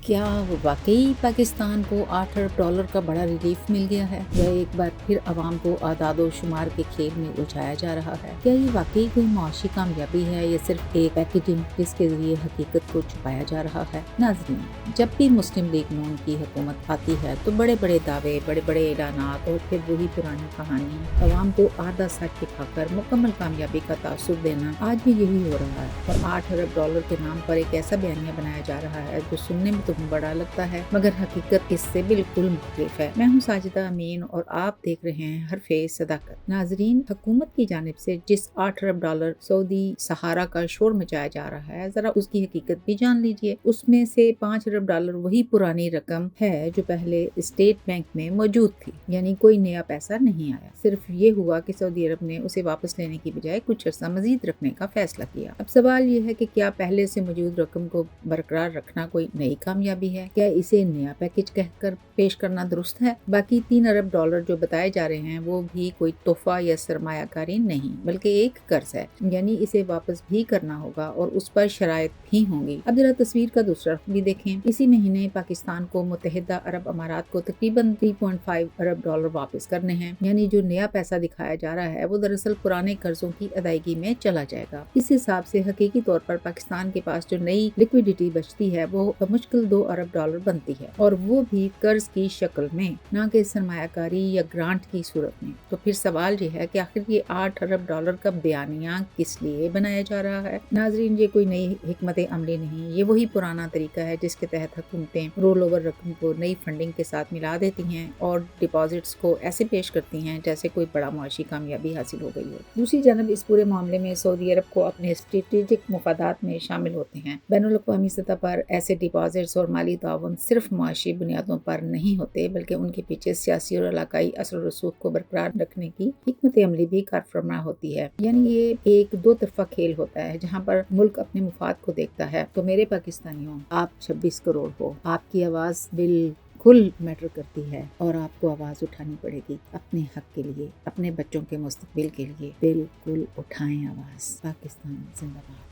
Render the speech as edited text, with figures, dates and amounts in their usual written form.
क्या वाकई पाकिस्तान को $8 अरब का बड़ा रिलीफ मिल गया है या एक बार फिर अवाम को आदादो शुमार के खेल में उलझाया जा रहा है? क्या ये वाकई कोई मुआशी कामयाबी है या सिर्फ एक पैकेजिंग जिसके जरिए हकीकत को छुपाया जा रहा है? नाज़रीन, जब भी मुस्लिम लीग नून की हुकूमत आती है तो बड़े बड़े दावे, बड़े बड़े ऐलानात और फिर वही पुरानी कहानी अवाम को आधा सच दिखाकर मुकम्मल कामयाबी का तासुर देना आज भी यही हो रहा है। और $8 अरब के नाम पर एक ऐसा बयानिया बनाया जा रहा है जो सुनने में तो बड़ा लगता है मगर हकीकत इससे बिल्कुल मुख्तलिफ है। मैं हूँ साजिदा अमीन और आप देख रहे हैं हरफे सदाकत। नाजरीन, हुकूमत की जानिब से जिस $8 अरब सऊदी सहारा का शोर मचाया जा रहा है, जरा उसकी हकीकत भी जान लीजिए। उसमें से $5 अरब वही पुरानी रकम है जो पहले स्टेट बैंक में मौजूद थी, यानी कोई नया पैसा नहीं आया। सिर्फ ये हुआ कि सऊदी अरब ने उसे वापस लेने की बजाय कुछ अर्सा मजीद रखने का फैसला किया। अब सवाल ये है कि क्या पहले से मौजूद रकम को बरकरार रखना कोई नई कामयाबी है? क्या इसे नया पैकेज कहकर पेश करना दुरुस्त है? बाकी $3 अरब जो बताए जा रहे हैं वो भी कोई तोहफा या सरमायाकारी नहीं बल्कि एक कर्ज है, यानी इसे वापस भी करना होगा और उस पर शराइत भी होंगी। अब जरा तस्वीर का दूसरा रुख भी देखें। इसी महीने पाकिस्तान को मुत्तहिदा अरब अमारात को तकरीबन $3.5 अरब वापस करने हैं, यानी जो नया पैसा दिखाया जा रहा है वो दरअसल पुराने कर्जों की अदायगी में चला जाएगा। इस हिसाब से हकीकी तौर पर पाकिस्तान के पास जो नई लिक्विडिटी बचती है वो मुश्किल $2 अरब बनती है, और वो भी कर्ज की शक्ल में, ना कि सरमायाकारी या ग्रांट की सूरत में। तो फिर सवाल ये है कि आखिर ये $8 अरब का बयानिया किस लिए बनाया जा रहा है? नाजरीन, ये कोई नई हिकमत अमली नहीं, ये वही पुराना तरीका है जिसके तहत हुकूमतें रोल ओवर रकम को नई फंडिंग के साथ मिला देती हैं और डिपॉजिट्स को ऐसे पेश करती हैं जैसे कोई बड़ा मुआशी कामयाबी हासिल हो गई हो। दूसरी जानब इस पूरे मामले में सऊदी अरब को अपने स्ट्रेटेजिक मुफादात में शामिल होते हैं। बैनुल अक़वामी सतह पर ऐसे डिपॉजिट्स और माली ताउन सिर्फ मुआशी बुनियादों पर नहीं होते बल्कि उनके पीछे सियासी और इलाकाई असर रसूख को बरकरार रखने की हिकमत अमली भी कारफरमा होती है। यानी ये एक दो तरफा खेल होता है जहाँ पर मुल्क अपने मुफाद को देखता है। तो मेरे पाकिस्तानियों, आप 26 करोड़ हो, आपकी आवाज़ बिल्कुल मैटर करती है और आपको आवाज़ उठानी पड़ेगी अपने हक के लिए, अपने बच्चों के मुस्तकबिल के लिए। बिल्कुल उठाएं आवाज़। पाकिस्तान जिंदाबाद।